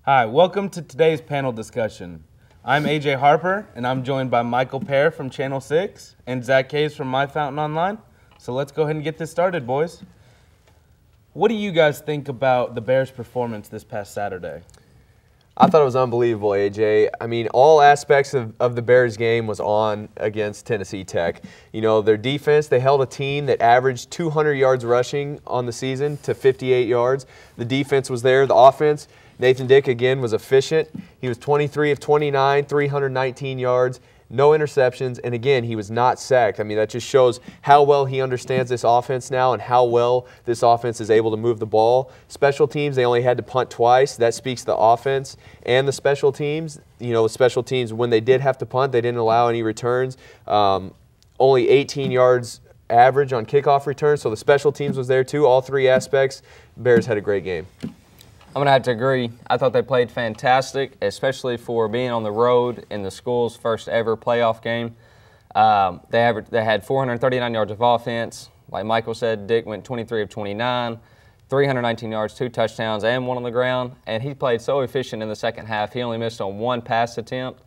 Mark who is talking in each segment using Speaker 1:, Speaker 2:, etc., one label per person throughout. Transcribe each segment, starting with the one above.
Speaker 1: Hi, welcome to today's panel discussion. I'm AJ Harper, and I'm joined by Michael Pear from Channel 6 and Zach Hayes from My Fountain Online. So let's go ahead and get this started, boys. What do you guys think about the Bears' performance this past Saturday?
Speaker 2: I thought it was unbelievable, AJ. I mean, all aspects of the Bears game was on against Tennessee Tech. You know, their defense, they held a team that averaged 200 yards rushing on the season to 58 yards. The defense was there. The offense, Nathan Dick, again, was efficient. He was 23 of 29, 319 yards. No interceptions, and again, he was not sacked. I mean, that just shows how well he understands this offense now and how well this offense is able to move the ball. Special teams, they only had to punt twice. That speaks to the offense and the special teams. You know, the special teams, when they did have to punt, they didn't allow any returns. Only 18 yards average on kickoff returns, so the special teams was there too. All three aspects, Bears had a great game.
Speaker 3: I'm going to have to agree. I thought they played fantastic, especially for being on the road in the school's first ever playoff game. They had 439 yards of offense. Like Michael said, Dick went 23 of 29, 319 yards, 2 touchdowns, and 1 on the ground. And he played so efficient in the second half. He only missed on 1 pass attempt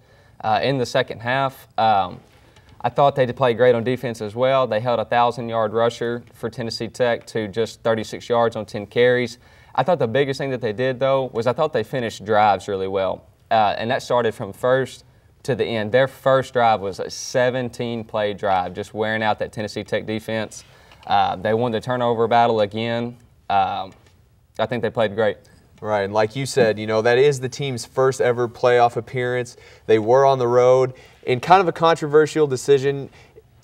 Speaker 3: in the second half. I thought they played great on defense as well. They held a 1,000-yard rusher for Tennessee Tech to just 36 yards on 10 carries. I thought the biggest thing that they did, though, was I thought they finished drives really well. And that started from first to the end. Their first drive was a 17-play drive, just wearing out that Tennessee Tech defense. They won the turnover battle again. I think they played great.
Speaker 2: Right, and like you said, you know, that is the team's first ever playoff appearance. They were on the road. In kind of a controversial decision,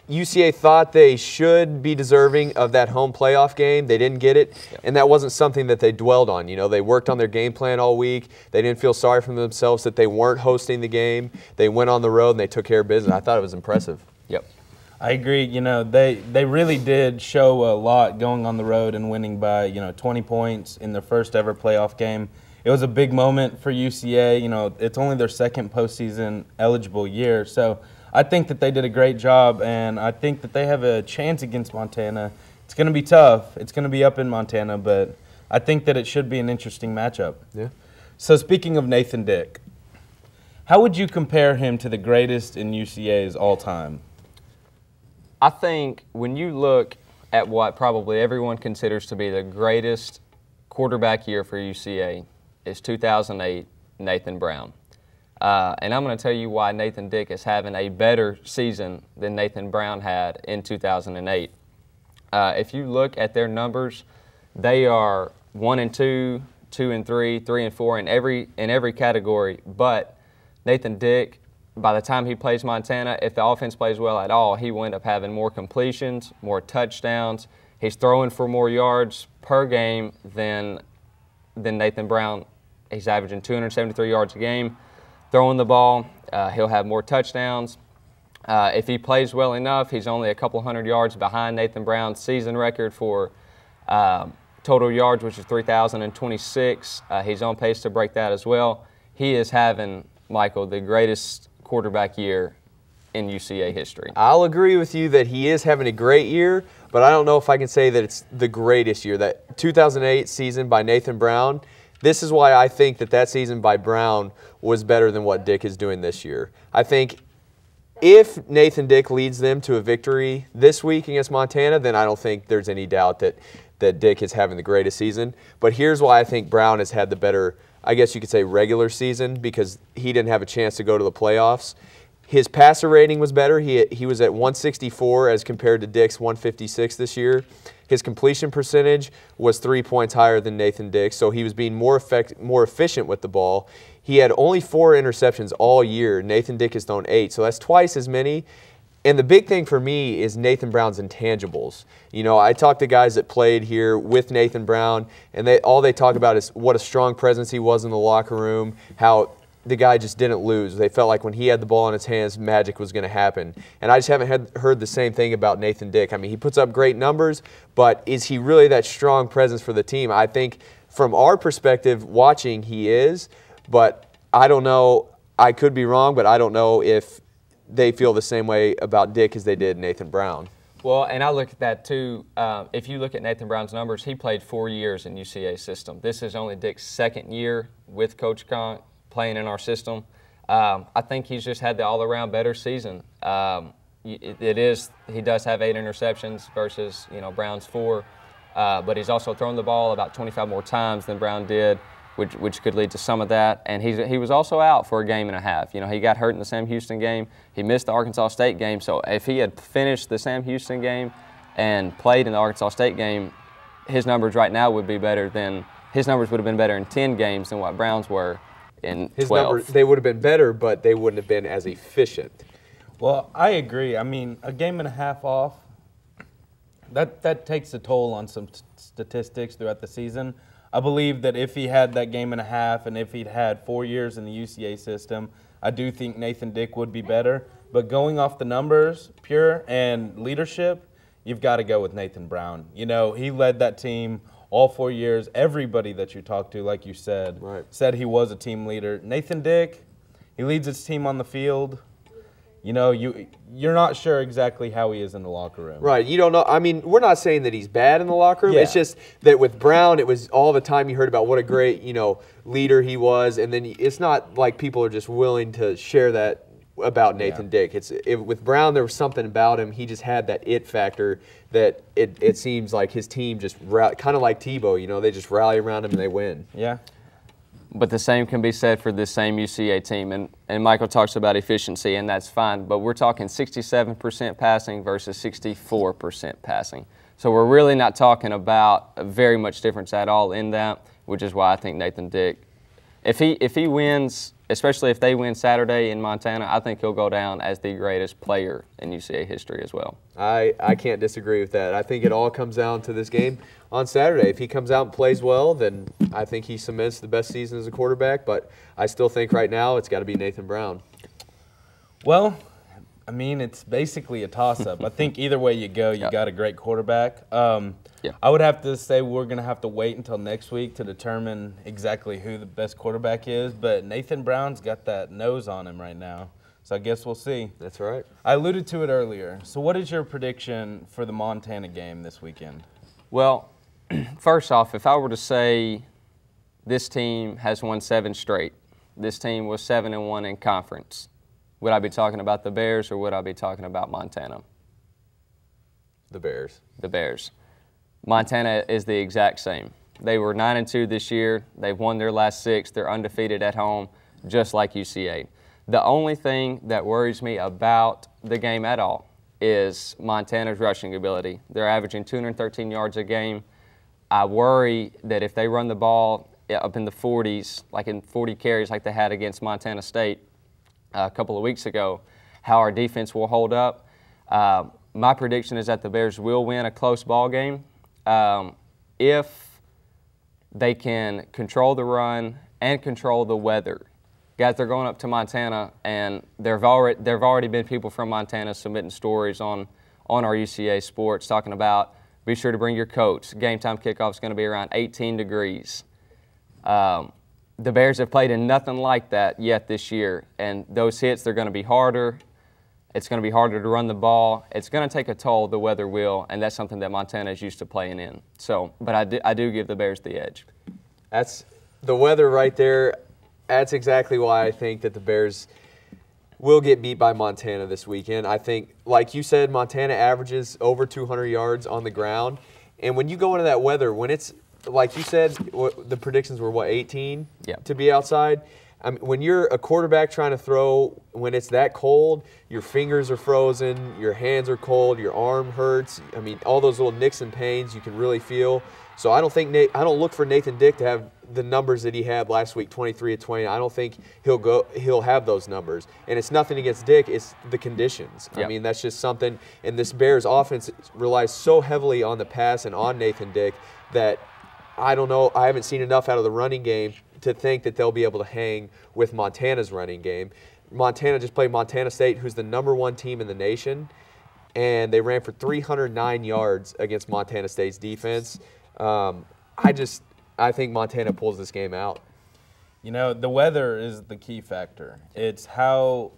Speaker 2: UCA thought they should be deserving of that home playoff game. They didn't get it, and that wasn't something that they dwelled on. You know, they worked on their game plan all week. They didn't feel sorry for themselves that they weren't hosting the game. They went on the road, and they took care of business. I thought it was impressive.
Speaker 3: Yep.
Speaker 1: I agree. You know, they really did show a lot going on the road and winning by, 20 points in their first ever playoff game. It was a big moment for UCA. You know, it's only their second postseason eligible year, so I think that they did a great job, and I think that they have a chance against Montana. It's going to be tough. It's going to be up in Montana, but I think that it should be an interesting matchup.
Speaker 2: Yeah.
Speaker 1: So speaking of Nathan Dick, how would you compare him to the greatest in UCA's all time?
Speaker 3: I think when you look at what probably everyone considers to be the greatest quarterback year for UCA is 2008 Nathan Brown. And I'm going to tell you why Nathan Dick is having a better season than Nathan Brown had in 2008. If you look at their numbers, they are 1-2, 2-3, 3-4 in every category. But Nathan Dick, by the time he plays Montana, if the offense plays well at all, he will end up having more completions, more touchdowns. He's throwing for more yards per game than Nathan Brown. He's averaging 273 yards a game. Throwing the ball, he'll have more touchdowns. If he plays well enough, he's only a couple hundred yards behind Nathan Brown's season record for total yards, which is 3,026. He's on pace to break that as well. He is having, Michael, the greatest quarterback year in UCA history.
Speaker 2: I'll agree with you that he is having a great year, but I don't know if I can say that it's the greatest year. That 2008 season by Nathan Brown, this is why I think that season by Brown was better than what Dick is doing this year. I think if Nathan Dick leads them to a victory this week against Montana, then I don't think there's any doubt that Dick is having the greatest season. But here's why I think Brown has had the better, I guess you could say, regular season, because he didn't have a chance to go to the playoffs. His passer rating was better. He was at 164 as compared to Dick's 156 this year. His completion percentage was 3 points higher than Nathan Dick, so he was being more efficient with the ball. He had only 4 interceptions all year. Nathan Dick has thrown 8, so that's twice as many. And the big thing for me is Nathan Brown's intangibles. You know, I talked to guys that played here with Nathan Brown, and all they talk about is what a strong presence he was in the locker room, how the guy just didn't lose. They felt like when he had the ball in his hands, magic was going to happen. And I just haven't heard the same thing about Nathan Dick. I mean, he puts up great numbers, but is he really that strong presence for the team? I think from our perspective, watching, he is, but I don't know. I could be wrong, but I don't know if they feel the same way about Dick as they did Nathan Brown.
Speaker 3: Well, and I look at that too. If you look at Nathan Brown's numbers, he played 4 years in UCA's system. This is only Dick's second year with Coach Conk playing in our system. I think he's just had the all-around better season. He does have 8 interceptions versus Brown's 4, but he's also thrown the ball about 25 more times than Brown did, which could lead to some of that. And he was also out for a game and a half. He got hurt in the Sam Houston game. He missed the Arkansas State game. So if he had finished the Sam Houston game and played in the Arkansas State game, his numbers right now would be better than his numbers would have been better in 10 games than what Brown's were in 12.
Speaker 2: His numbers, they would have been better, but they wouldn't have been as efficient.
Speaker 1: Well, I agree. I mean, a game and a half off, that takes a toll on some statistics throughout the season. I believe that if he had that game and a half and if he'd had 4 years in the UCA system, I do think Nathan Dick would be better. But going off the numbers, pure, and leadership, you've got to go with Nathan Brown. He led that team all 4 years. Everybody that you talked to, like you said, said he was a team leader. Nathan Dick, he leads his team on the field. You're not sure exactly how he is in the locker room.
Speaker 2: Right. You don't know. I mean, we're not saying that he's bad in the locker room. Yeah. It's just that with Brown, it was all the time you heard about what a great, leader he was. And then it's not like people are just willing to share that about Nathan Dick. With Brown, there was something about him. He just had that it factor that it seems like his team just kind of like Tebow. They just rally around him and they win.
Speaker 1: Yeah.
Speaker 3: But the same can be said for this same UCA team. And Michael talks about efficiency, and that's fine. But we're talking 67% passing versus 64% passing. So we're really not talking about very much difference at all in that, which is why I think Nathan Dick, if he wins, especially if they win Saturday in Montana, I think he'll go down as the greatest player in UCA history as well.
Speaker 2: I can't disagree with that. I think it all comes down to this game on Saturday. If he comes out and plays well, then I think he cements the best season as a quarterback. But I still think right now it's got to be Nathan Brown.
Speaker 1: Well, I mean, it's basically a toss-up. I think either way you go, you got a great quarterback. I would have to say we're going to have to wait until next week to determine exactly who the best quarterback is. But Nathan Brown's got that nose on him right now. So I guess we'll see.
Speaker 2: That's right.
Speaker 1: I alluded to it earlier. So what is your prediction for the Montana game this weekend?
Speaker 3: Well, first off, if I were to say this team has won 7 straight, this team was 7-1 in conference, would I be talking about the Bears or would I be talking about Montana?
Speaker 2: The Bears.
Speaker 3: The Bears. Montana is the exact same. They were 9-2 this year. They've won their last 6. They're undefeated at home, just like UCA. The only thing that worries me about the game at all is Montana's rushing ability. They're averaging 213 yards a game. I worry that if they run the ball up in the 40s, like in 40 carries like they had against Montana State a couple of weeks ago, how our defense will hold up. My prediction is that the Bears will win a close ball game if they can control the run and control the weather. Guys, they're going up to Montana, and there have already been people from Montana submitting stories on our UCA Sports talking about, be sure to bring your coats. Game time kickoff is going to be around 18 degrees. The Bears have played in nothing like that yet this year, and those hits, they're going to be harder. It's going to be harder to run the ball. It's going to take a toll, the weather will, and that's something that Montana is used to playing in. So, but I do give the Bears the edge.
Speaker 2: That's the weather right there. That's exactly why I think that the Bears will get beat by Montana this weekend. I think, like you said, Montana averages over 200 yards on the ground. And when you go into that weather, when it's, like you said, the predictions were, 18 to be outside? I mean, when you're a quarterback trying to throw, when it's that cold, your fingers are frozen, your hands are cold, your arm hurts. I mean, all those little nicks and pains you can really feel. So I don't look for Nathan Dick to have the numbers that he had last week, 23-20. I don't think he'll have those numbers. And it's nothing against Dick, it's the conditions. I mean, that's just something. And this Bears offense relies so heavily on the pass and on Nathan Dick that I don't know. I haven't seen enough out of the running game to think that they'll be able to hang with Montana's running game. Montana just played Montana State, who's the #1 team in the nation, and they ran for 309 yards against Montana State's defense. I think Montana pulls this game out.
Speaker 1: The weather is the key factor. It's how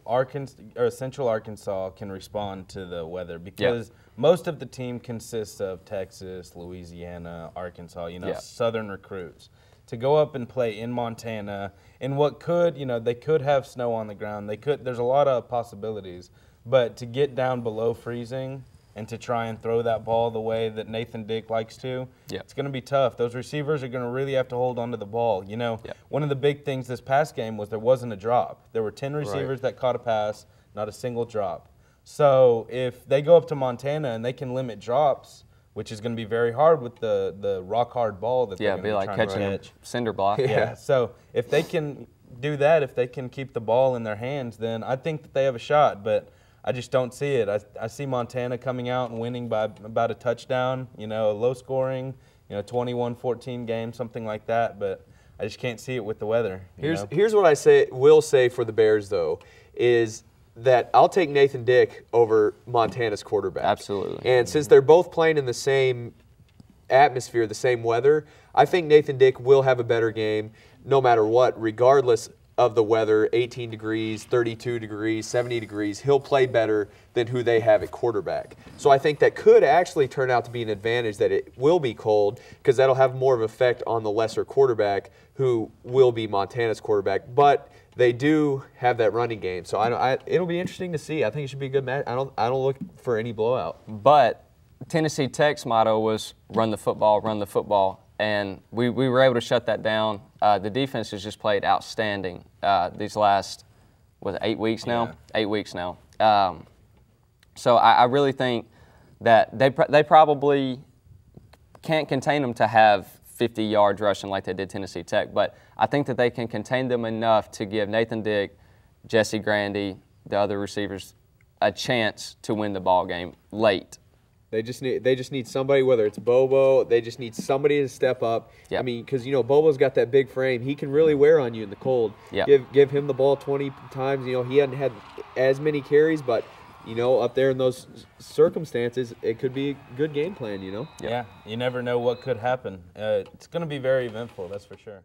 Speaker 1: Central Arkansas can respond to the weather because most of the team consists of Texas, Louisiana, Arkansas, southern recruits. to go up and play in Montana in what could, they could have snow on the ground. There's a lot of possibilities, but to get down below freezing and to try and throw that ball the way that Nathan Dick likes to, it's going to be tough. Those receivers are going to really have to hold onto the ball. One of the big things this past game was there wasn't a drop. There were 10 receivers that caught a pass, not a single drop. So if they go up to Montana and they can limit drops, which is going to be very hard with the rock-hard ball that they're going to be
Speaker 3: like
Speaker 1: trying to
Speaker 3: catching
Speaker 1: catch.
Speaker 3: a cinder block.
Speaker 1: Yeah, so if they can do that, if they can keep the ball in their hands, then I think that they have a shot, but I just don't see it. I see Montana coming out and winning by about a touchdown, a low-scoring, 21-14 game, something like that, but I just can't see it with the weather.
Speaker 2: Here's what I will say for the Bears, though, is that I'll take Nathan Dick over Montana's quarterback.
Speaker 3: Absolutely.
Speaker 2: And since they're both playing in the same atmosphere, the same weather, I think Nathan Dick will have a better game no matter what, regardless of the weather, 18 degrees, 32 degrees, 70 degrees. He'll play better than who they have at quarterback. So I think that could actually turn out to be an advantage, that it will be cold, because that'll have more of an effect on the lesser quarterback, who will be Montana's quarterback. But they do have that running game, so it'll be interesting to see. I think it should be a good match. I don't look for any blowout.
Speaker 3: But Tennessee Tech's motto was run the football, and we were able to shut that down. The defense has just played outstanding these last, 8 weeks now?
Speaker 1: Yeah.
Speaker 3: 8 weeks now. So I really think that they probably can't contain them to have 50 yards rushing like they did Tennessee Tech, but I think that they can contain them enough to give Nathan Dick, Jesse Grandy, the other receivers, a chance to win the ball game late.
Speaker 2: They just need somebody, whether it's Bobo, they just need somebody to step up.
Speaker 3: Yep.
Speaker 2: I mean, because Bobo's got that big frame, he can really wear on you in the cold.
Speaker 3: Yep.
Speaker 2: Give him the ball 20 times. He hadn't had as many carries, but up there in those circumstances, it could be a good game plan.
Speaker 1: Yeah, you never know what could happen. It's going to be very eventful, that's for sure.